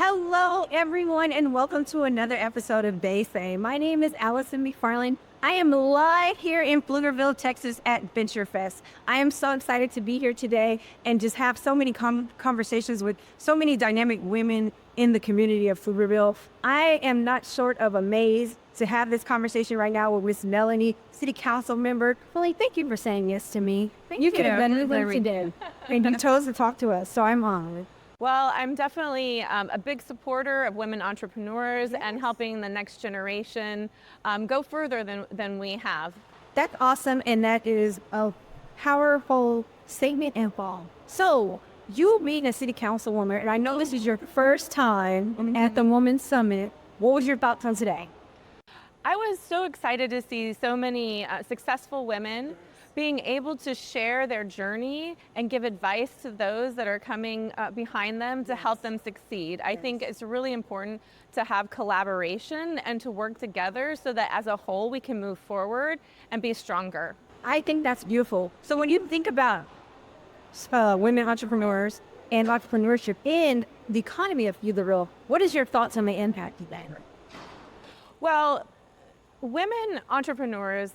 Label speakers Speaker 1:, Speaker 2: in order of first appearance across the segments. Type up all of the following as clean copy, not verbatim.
Speaker 1: Hello, everyone, and welcome to another episode of They Say. My name is Allison McFarlane. I am live here in Pflugerville, Texas at Venture Pfest. I am so excited to be here today and just have so many conversations with so many dynamic women in the community of Pflugerville. I am not short of amazed to have this conversation right now with Miss Melanie, City Council member. Melanie, thank you for saying yes to me. You could have been with me today, and you chose to talk to us, so I'm honored.
Speaker 2: Well, I'm definitely a big supporter of women entrepreneurs and helping the next generation go further than we have.
Speaker 1: That's awesome, and that is a powerful statement and ball. So, you being a city councilwoman, and I know this is your first time at the Women's Summit. What was your thoughts on today?
Speaker 2: I was so excited to see so many successful women being able to share their journey and give advice to those that are coming behind them to help them succeed. I think it's really important to have collaboration and to work together so that as a whole we can move forward and be stronger.
Speaker 1: I think that's beautiful. So when you think about women entrepreneurs and entrepreneurship in the economy of Pflugerville, what is your thoughts on the impact of that?
Speaker 2: Well, women entrepreneurs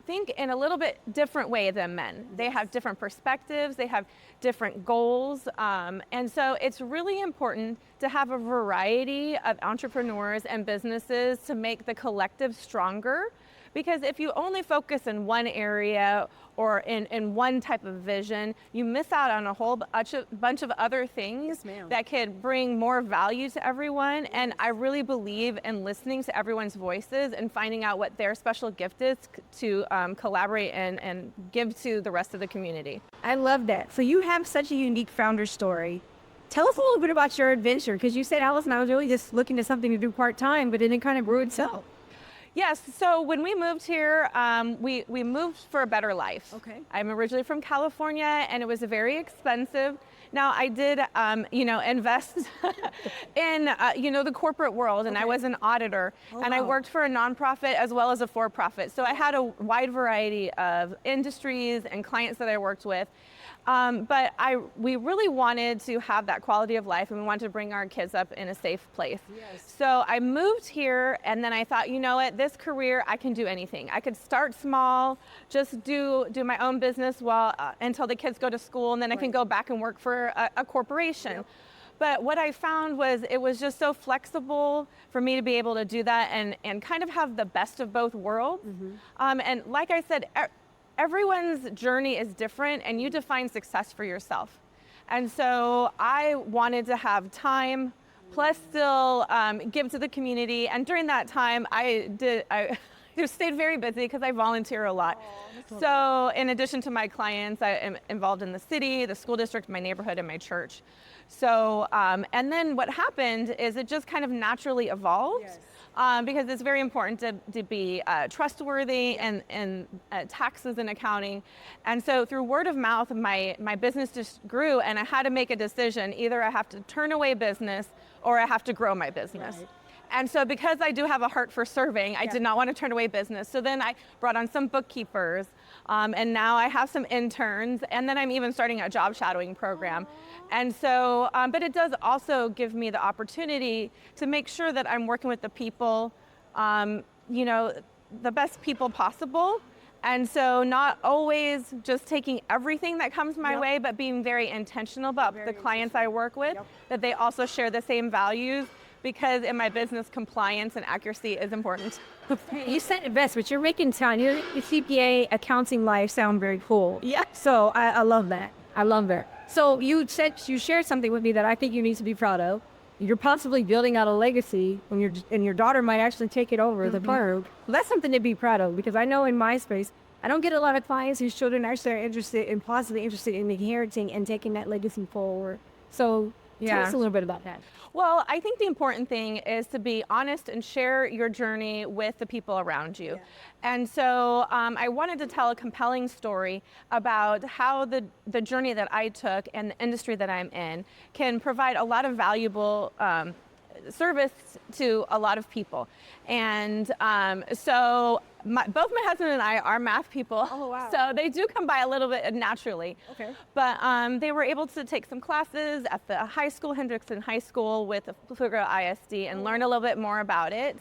Speaker 2: think in a little bit different way than men. They have different perspectives, they have different goals, and so it's really important to have a variety of entrepreneurs and businesses to make the collective stronger. Because if you only focus in one area or in one type of vision, you miss out on a whole bunch of other things that could bring more value to everyone. And I really believe in listening to everyone's voices and finding out what their special gift is to collaborate and give to the rest of the community.
Speaker 1: I love that. So you have such a unique founder story. Tell us a little bit about your adventure, because you said, Allison, I was really just looking to something to do part-time, but then it kind of grew itself.
Speaker 2: Yes, so when we moved here, we moved for a better life.
Speaker 1: Okay.
Speaker 2: I'm originally from California, and it was very expensive. Now, I did, invest in, the corporate world, and I was an auditor, and I worked for a nonprofit as well as a for-profit. So I had a wide variety of industries and clients that I worked with. But we really wanted to have that quality of life, and we wanted to bring our kids up in a safe place.
Speaker 1: Yes.
Speaker 2: So I moved here, and then I thought, you know what, this career, I can do anything. I could start small, just do my own business until the kids go to school, and then I can go back and work for a corporation. Yep. But what I found was it was just so flexible for me to be able to do that and kind of have the best of both worlds. Mm-hmm. And like I said, everyone's journey is different, and you define success for yourself. And so I wanted to have time, plus still give to the community. And during that time, I just stayed very busy because I volunteer a lot. So in addition to my clients, I am involved in the city, the school district, my neighborhood, and my church. So, and then what happened is it just kind of naturally evolved. Yes. Because it's very important to be trustworthy and taxes and accounting. And so through word of mouth, my business just grew, and I had to make a decision. Either I have to turn away business or I have to grow my business. Right. And so because I do have a heart for serving, I did not want to turn away business. So then I brought on some bookkeepers, and now I have some interns, and then I'm even starting a job shadowing program. And so, but it does also give me the opportunity to make sure that I'm working with the people, the best people possible. And so not always just taking everything that comes my way, but being very intentional about the clients I work with, that they also share the same values. Because in my business, compliance and accuracy is important.
Speaker 1: You said it best, but you're making sound, your CPA accounting life sound very cool.
Speaker 2: Yeah.
Speaker 1: So I love that. I love that. So you shared something with me that I think you need to be proud of. You're possibly building out a legacy, and your daughter might actually take it over, the firm. Well, that's something to be proud of, because I know in my space, I don't get a lot of clients whose children actually are possibly interested in inheriting and taking that legacy forward. So tell us a little bit about that.
Speaker 2: Well, I think the important thing is to be honest and share your journey with the people around you. Yeah. And so I wanted to tell a compelling story about how the journey that I took and the industry that I'm in can provide a lot of valuable service to a lot of people. And so both my husband and I are math people.
Speaker 1: Oh, wow.
Speaker 2: So they do come by a little bit naturally.
Speaker 1: Okay.
Speaker 2: But they were able to take some classes at the high school, Hendrickson High School with Pflugerville ISD, and learn a little bit more about it.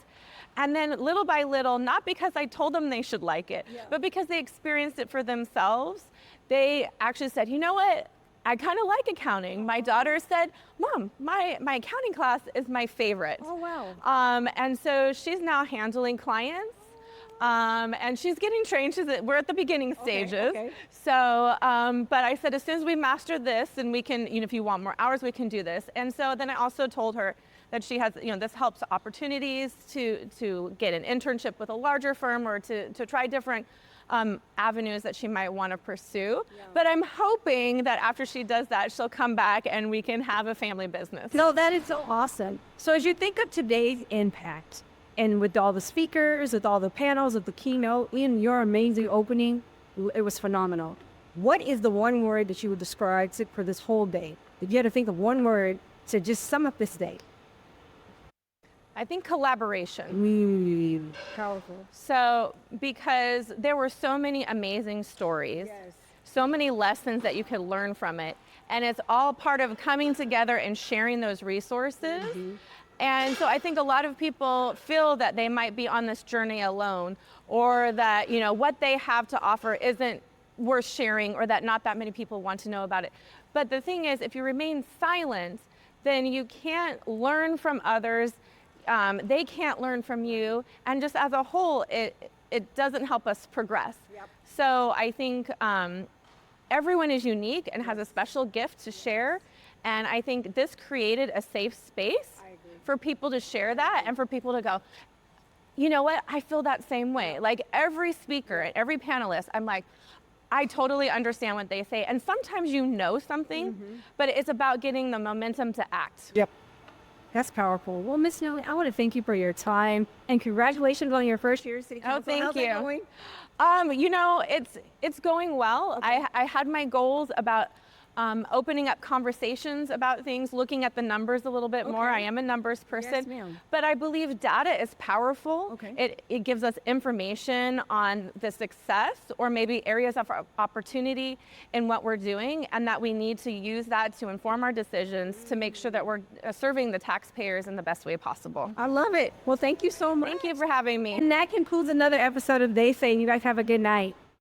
Speaker 2: And then little by little, not because I told them they should like it, but because they experienced it for themselves, they actually said, you know what? I kind of like accounting. My daughter said, Mom, my accounting class is my favorite.
Speaker 1: Oh, wow.
Speaker 2: And so she's now handling clients. And she's getting trained. We're at the beginning stages.
Speaker 1: Okay.
Speaker 2: So, but I said, as soon as we master this, and we can, if you want more hours, we can do this. And so then I also told her that she has, this helps opportunities to get an internship with a larger firm or to try different avenues that she might want to pursue. But I'm hoping that after she does that, she'll come back and we can have a family business.
Speaker 1: No, that is so awesome. So as you think of today's impact, and with all the speakers, with all the panels, with the keynote, in your amazing opening, it was phenomenal. What is the one word that you would describe for this whole day? If you had to think of one word to just sum up this day.
Speaker 2: I think collaboration.
Speaker 1: Powerful.
Speaker 2: So, because there were so many amazing stories, so many lessons that you could learn from it, and it's all part of coming together and sharing those resources. And so I think a lot of people feel that they might be on this journey alone, or that, what they have to offer isn't worth sharing, or that not that many people want to know about it. But the thing is, if you remain silent, then you can't learn from others. They can't learn from you, and just as a whole, it doesn't help us progress. So I think everyone is unique and has a special gift to share, and I think this created a safe space for people to share that and for people to go, you know what, I feel that same way. Like every speaker and every panelist, I'm like, I totally understand what they say, and sometimes something, but it's about getting the momentum to act.
Speaker 1: That's powerful. Well, Miss Nelly, I want to thank you for your time, and congratulations on your first year as City Council.
Speaker 2: Oh, thank
Speaker 1: How's
Speaker 2: you.
Speaker 1: that going?
Speaker 2: It's going well. I had my goals about opening up conversations about things, looking at the numbers a little bit more. I am a numbers person,
Speaker 1: Yes, ma'am.
Speaker 2: but I believe data is powerful. It gives us information on the success or maybe areas of opportunity in what we're doing, and that we need to use that to inform our decisions to make sure that we're serving the taxpayers in the best way possible.
Speaker 1: I love it. Well, thank you so much.
Speaker 2: Thank you for having me.
Speaker 1: And that concludes another episode of They Say. You guys have a good night.